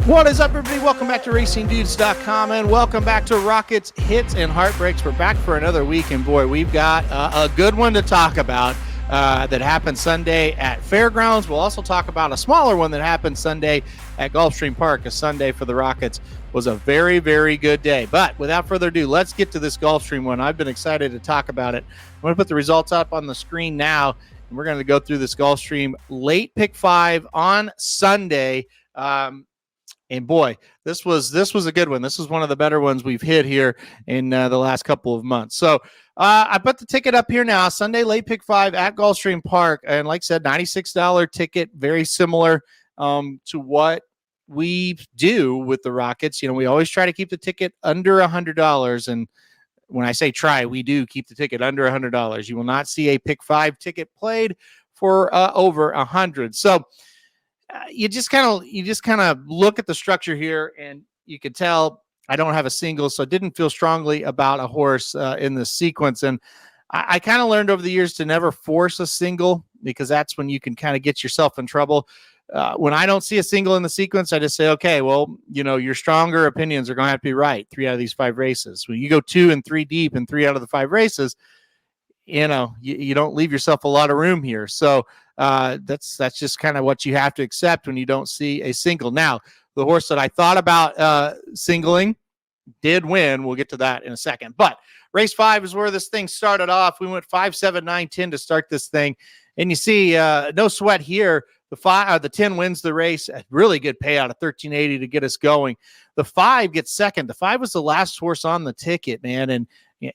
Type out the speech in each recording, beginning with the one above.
What is up, everybody? Welcome back to RacingDudes.com and welcome back to Rockets, Hits, and Heartbreaks. We're back for another week, and boy, we've got a good one to talk about that happened Sunday at Fairgrounds. We'll also talk about a smaller one that happened Sunday at Gulfstream Park. A Sunday for the Rockets was a very, very good day. But without further ado, let's get to this Gulfstream one. I've been excited to talk about it. I'm going to put the results up on the screen now, and we're going to go through this Gulfstream late pick 5 on Sunday. And boy, this was a good one. This is one of the better ones we've hit here in the last couple of months. So I put the ticket up here now. Sunday late pick 5 at Gulfstream Park, and like I said, $96 ticket, very similar to what we do with the Rockets. You know, we always try to keep the ticket under $100, and when I say try, we do keep the ticket under $100. You will not see a pick 5 ticket played for over $100. So you just kind of look at the structure here, and you can tell I don't have a single, so I didn't feel strongly about a horse in this sequence. And I kind of learned over the years to never force a single, because that's when you can kind of get yourself in trouble. When I don't see a single in the sequence, I just say, okay, well, you know, your stronger opinions are going to have to be right 3 out of these 5 races. When you go 2 and 3 deep in 3 out of the 5 races, you know, you don't leave yourself a lot of room here. So that's just kind of what you have to accept when you don't see a single. Now, the horse that I thought about singling did win. We'll get to that in a second. But race 5 is where this thing started off. We went 5, 7, 9, 10 to start this thing. And you see, no sweat here. The 10 wins the race. A really good payout of $13.80 to get us going. The 5 gets second. The 5 was the last horse on the ticket, man. And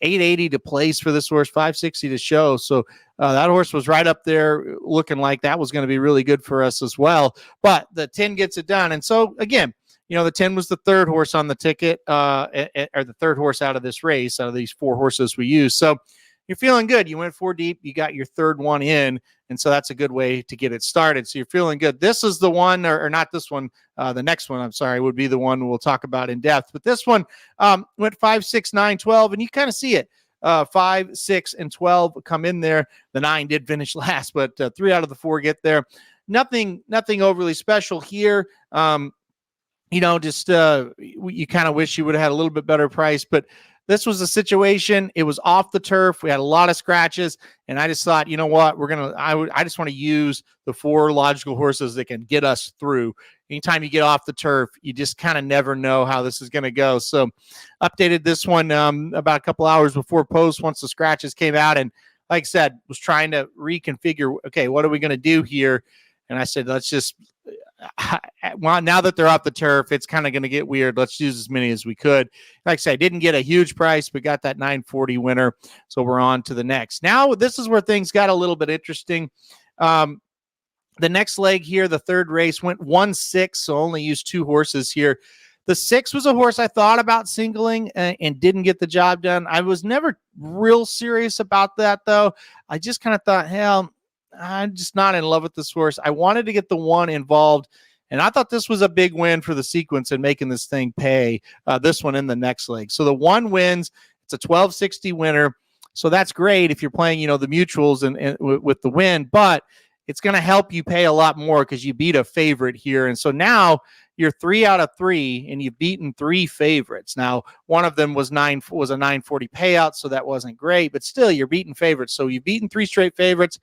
$880 to place for this horse, $560 to show. So that horse was right up there looking like that was going to be really good for us as well. But the 10 gets it done. And so, again, you know, the 10 was the third horse on the ticket, or the third horse out of this race, out of these 4 horses we used. So you're feeling good. You went 4 deep. You got your third one in. And so that's a good way to get it started. So you're feeling good. This is the one, or not this one, the next one, I'm sorry, would be the one we'll talk about in depth. But this one went 5, 6, 9, 12, and you kind of see it. 5, 6, and 12 come in there. The 9 did finish last, but 3 out of the 4 get there. Nothing overly special here. You know, just you kind of wish you would have had a little bit better price, but this was a situation. It was off the turf. We had a lot of scratches, and I just thought, you know what, I just want to use the 4 logical horses that can get us through. Anytime you get off the turf, you just kind of never know how this is going to go. So updated this one about a couple hours before post once the scratches came out, and like I said, was trying to reconfigure, okay, what are we going to do here? And I said, let's just, well, now that they're off the turf, it's kind of going to get weird. Let's use as many as we could. Like I said, I didn't get a huge price, but got that $940 winner. So we're on to the next. Now, this is where things got a little bit interesting. The next leg here, the third race, went 1-6, so only used 2 horses here. The 6 was a horse I thought about singling and didn't get the job done. I was never real serious about that, though. I just kind of thought, hell, I'm just not in love with this horse. I wanted to get the 1 involved, and I thought this was a big win for the sequence and making this thing pay, this one in the next leg. So the 1 wins. It's a $12.60 winner. So that's great if you're playing, you know, the mutuals and with the win, but it's going to help you pay a lot more because you beat a favorite here. And so now you're 3 out of 3, and you've beaten 3 favorites. Now, one of them was a $940 payout, so that wasn't great, but still you're beating favorites. So you've beaten 3 straight favorites.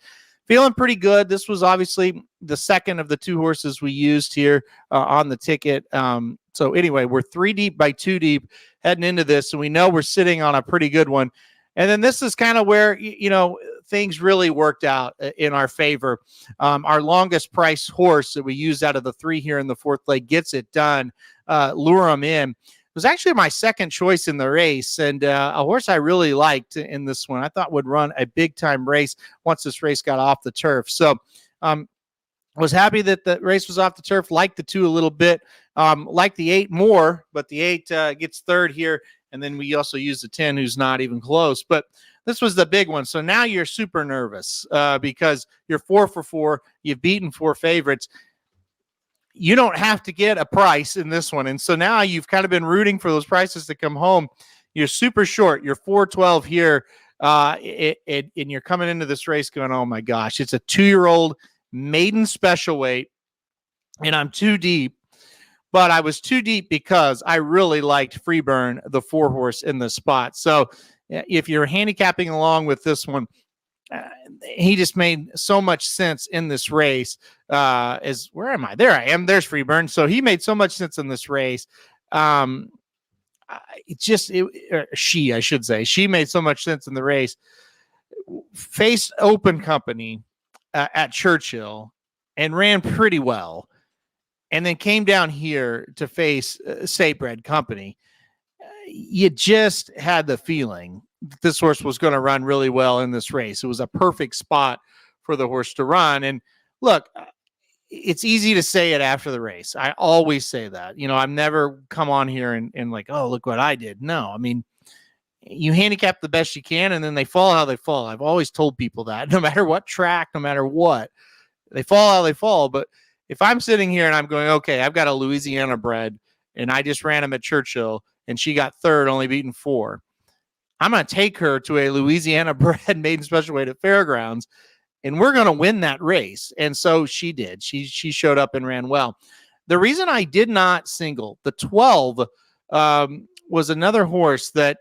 Feeling pretty good. This was obviously the second of the 2 horses we used here on the ticket. So anyway, we're 3 deep by 2 deep heading into this, and we know we're sitting on a pretty good one. And then this is kind of where, you know, things really worked out in our favor. Our longest price horse that we used out of the 3 here in the 4th leg gets it done. Lure 'em in. It was actually my second choice in the race, and a horse I really liked in this one. I thought would run a big-time race once this race got off the turf. So was happy that the race was off the turf, liked the 2 a little bit, liked the 8 more, but the 8 gets third here, and then we also use the 10, who's not even close. But this was the big one. So now you're super nervous because you're 4 for 4. You've beaten 4 favorites. You don't have to get a price in this one. And so now you've kind of been rooting for those prices to come home. You're super short. You're 412 here. And you're coming into this race going, oh my gosh, it's a 2-year-old maiden special weight, and I'm 2 deep. but I was too deep because I really liked Freeburn, the 4-horse in the spot. So if you're handicapping along with this one, he just made so much sense in this race. Where am I? There I am. There's Freeburn. So he made so much sense in this race. She made so much sense in the race. Faced open company at Churchill and ran pretty well, and then came down here to face Saybred Company. You just had the feeling that this horse was going to run really well in this race. It was a perfect spot for the horse to run. And look, it's easy to say it after the race. I always say that. I've never come on here and like, oh, look what I did. No, I mean, you handicap the best you can, and then they fall how they fall. I've always told people that no matter what track, no matter what, they fall how they fall. But if I'm sitting here and I'm going, okay, I've got a Louisiana bred and I just ran him at Churchill and she got third, only beaten 4. I'm going to take her to a Louisiana bred maiden special weight at Fairgrounds, and we're going to win that race. And so she did. She showed up and ran well. The reason I did not single the 12 was another horse that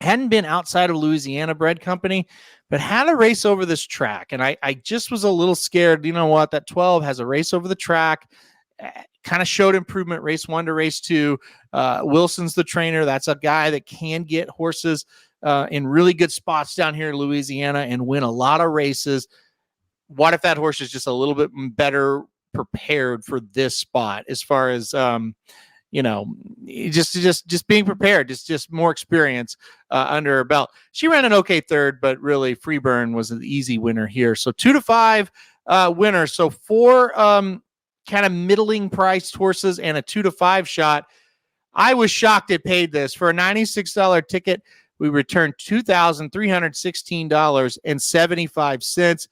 hadn't been outside of Louisiana bred company, but had a race over this track. And I just was a little scared. You know what? That 12 has a race over the track, kind of showed improvement race 1 to race 2. Wilson's the trainer. That's a guy that can get horses in really good spots down here in Louisiana and win a lot of races. What if that horse is just a little bit better prepared for this spot as far as, just being prepared, just more experience under her belt. She ran an okay third, but really Freeburn was an easy winner here. So 2 to 5 winners. So 4 kind of middling priced horses and a 2 to 5 shot. I was shocked it paid this. For a $96 ticket, we returned $2,316.75.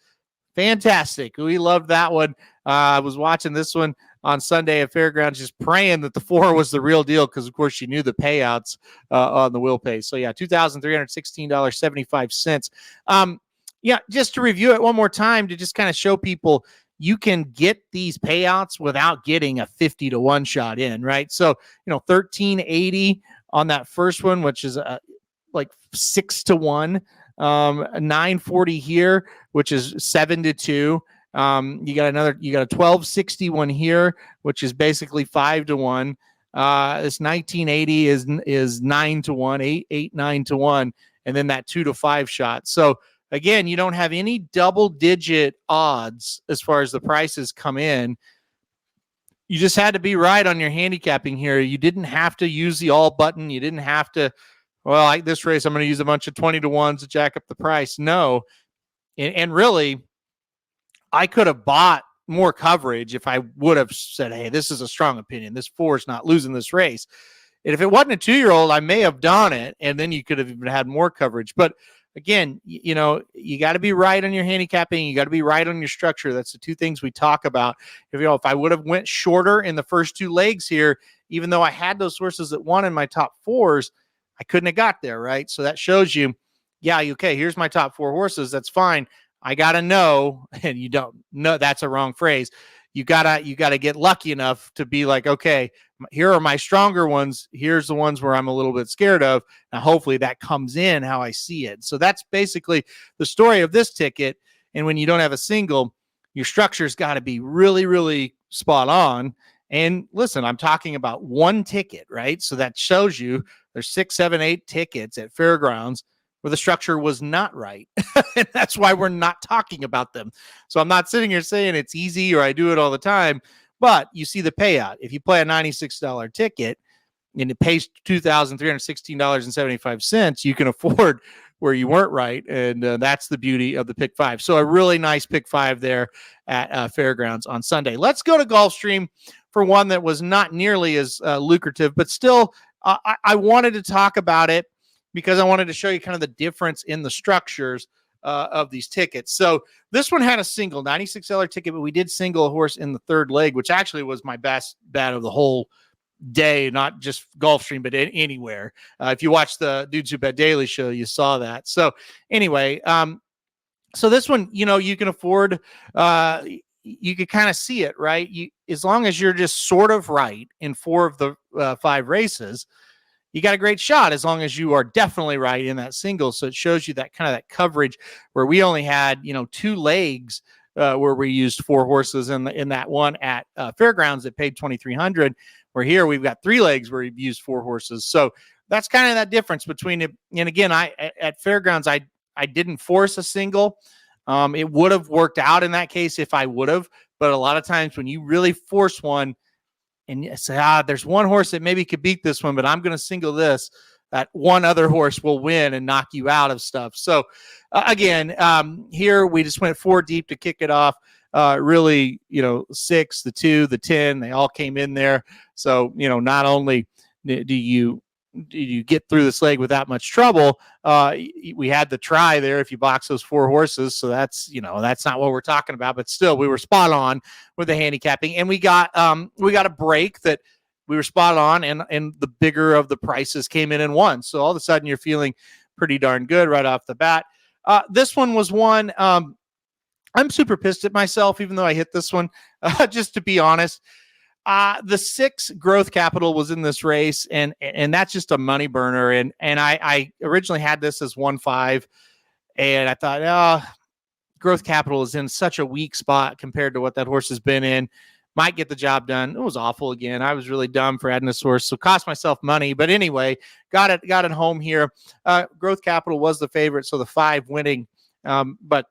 Fantastic. We loved that one. I was watching this one on Sunday at Fairgrounds, just praying that the 4 was the real deal because, of course, you knew the payouts on the will pay. So, yeah, $2,316.75. Just to review it one more time to just kind of show people you can get these payouts without getting a 50 to 1 shot in, right? So, $13.80 on that first one, which is like 6 to 1. $9.40 here, which is 7 to 2. You got a $12.61 here, which is basically 5 to 1. This $19.80 is 9 to 1, 9 to 1, and then that 2 to 5 shot. So again, you don't have any double-digit odds as far as the prices come in. You just had to be right on your handicapping here. You didn't have to use the all button. You didn't have to, well, like this race, I'm going to use a bunch of 20 to 1s to jack up the price. No. And really, I could have bought more coverage if I would have said, hey, this is a strong opinion. This 4 is not losing this race. And if it wasn't a 2-year-old, I may have done it, and then you could have even had more coverage. But again, you got to be right on your handicapping. You got to be right on your structure. That's the 2 things we talk about. If I would have went shorter in the first 2 legs here, even though I had those horses that won in my top 4s, I couldn't have got there, right? So that shows you, okay, here's my top 4 horses. That's fine. I got to know, and you don't know, that's a wrong phrase. You gotta get lucky enough to be like, okay, here are my stronger ones. Here's the ones where I'm a little bit scared of. Now, hopefully that comes in how I see it. So that's basically the story of this ticket. And when you don't have a single, your structure's got to be really, really spot on. And listen, I'm talking about 1 ticket, right? So that shows you there's 6, 7, 8 tickets at Fairgrounds where the structure was not right. And that's why we're not talking about them. So I'm not sitting here saying it's easy or I do it all the time, but you see the payout. If you play a $96 ticket and it pays $2,316.75, you can afford where you weren't right. And that's the beauty of the pick 5. So a really nice pick 5 there at Fairgrounds on Sunday. Let's go to Gulfstream for one that was not nearly as lucrative, but still I wanted to talk about it because I wanted to show you kind of the difference in the structures of these tickets. So this one had a single $96 ticket, but we did single a horse in the 3rd leg, which actually was my best bet of the whole day, not just Gulfstream, but anywhere. If you watch the Dudes Who Bet Daily show, you saw that. So anyway, so this one, you can afford, you could kind of see it, right? as long as you're just sort of right in 4 of the 5 races, you got a great shot as long as you are definitely right in that single. So it shows you that kind of that coverage where we only had, 2 legs where we used 4 horses in that one at Fairgrounds that paid 2,300. Where here we've got 3 legs where we've used 4 horses. So that's kind of that difference between it. And again, at Fairgrounds, I didn't force a single. It would have worked out in that case if I would have. But a lot of times when you really force one, and you say, there's one horse that maybe could beat this one, but I'm going to single this, that one other horse will win and knock you out of stuff. So, again, here we just went 4 deep to kick it off. Really, 6, the 2, the 10, they all came in there. So, not only do you get through this leg without much trouble, we had the try there if you box those 4 horses. So that's not what we're talking about, but still we were spot on with the handicapping, and we got a break that we were spot on, and the bigger of the prices came in and won. So all of a sudden you're feeling pretty darn good right off the bat. This one was one, I'm super pissed at myself, even though I hit this one, just to be honest. The 6 growth capital was in this race, and that's just a money burner. And I originally had this as 1-5, and I thought, growth capital is in such a weak spot compared to what that horse has been in. Might get the job done. It was awful again. I was really dumb for adding this horse, so cost myself money. But anyway, got it home here. Growth capital was the favorite, so the 5 winning, but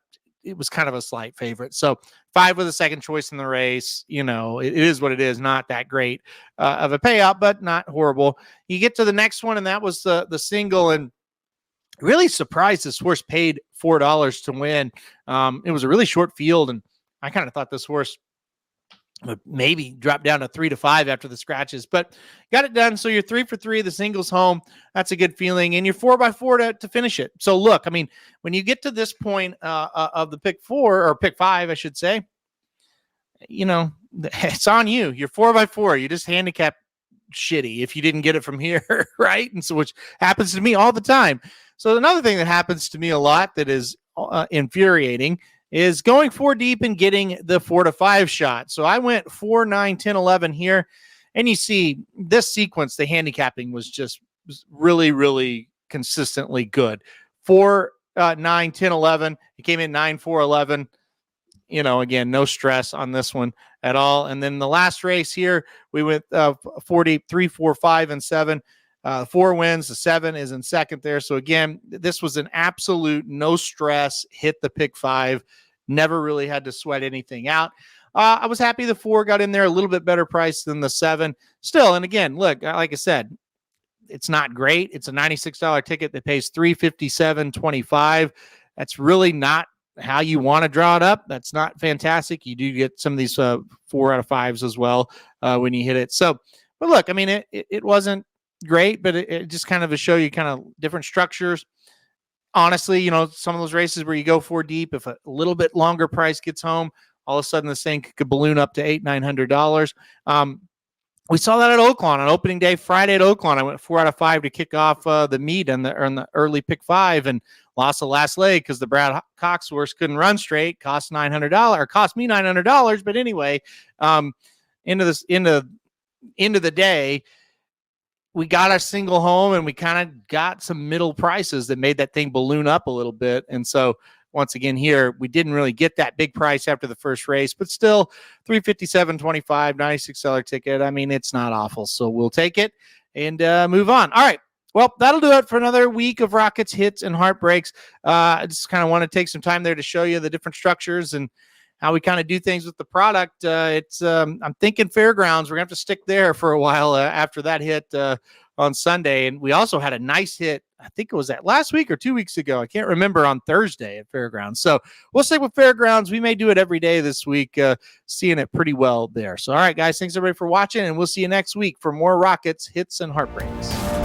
it was kind of a slight favorite. So 5 was the second choice in the race. It is what it is. Not that great of a payout, but not horrible. You get to the next one, and that was the single, and really surprised this horse paid $4 to win. It was a really short field, and I kind of thought this horse would maybe drop down to 3 to 5 after the scratches, but got it done. So you're 3 for 3, the singles home. That's a good feeling. And you're 4x4 to finish it. So look, I mean, when you get to this point of the pick 4 or pick 5, I should say, it's on you. You're 4x4. You just handicap shitty if you didn't get it from here. Right. And so, which happens to me all the time. So another thing that happens to me a lot that is infuriating is going 4 deep and getting the 4 to 5 shot. So I went 4, 9, 10, 11 here. And you see this sequence, the handicapping was really, really consistently good. 4, 9, 10, 11. It came in 9, 4, 11. Again, no stress on this one at all. And then the last race here, we went 4 deep, 3, 4, 5, and 7. 4 wins. The 7 is in second there. So again, this was an absolute no stress, hit the pick 5. Never really had to sweat anything out. I was happy the 4 got in there a little bit better price than the 7 still. And again, look, like I said, it's not great. It's a $96 ticket that pays $357.25. That's really not how you want to draw it up. That's not fantastic. You do get some of these 4 out of 5s as well when you hit it. So, but look, I mean, it wasn't great, but it just kind of to show you kind of different structures. Honestly, some of those races where you go 4 deep, if a little bit longer price gets home, all of a sudden this thing could balloon up to $800-900. We saw that at Oaklawn on opening day Friday at Oaklawn. I went 4 out of 5 to kick off the meet on the early pick 5 and lost the last leg because the Brad Cox horse couldn't run straight. Cost me $900. But anyway, into the day, we got our single home, and we kind of got some middle prices that made that thing balloon up a little bit. And so once again here, we didn't really get that big price after the first race, but still $357.25, $96 ticket. I mean, it's not awful. So we'll take it and move on. All right. Well, that'll do it for another week of Rockets, Hits, and Heartbreaks. I just kind of want to take some time there to show you the different structures and how we kind of do things with the product. I'm thinking Fairgrounds. We're going to have to stick there for a while after that hit on Sunday. And we also had a nice hit. I think it was that last week or 2 weeks ago. I can't remember, on Thursday at Fairgrounds. So we'll stick with Fairgrounds. We may do it every day this week, seeing it pretty well there. So, all right, guys, thanks everybody for watching, and we'll see you next week for more Rockets, Hits, and Heartbreaks.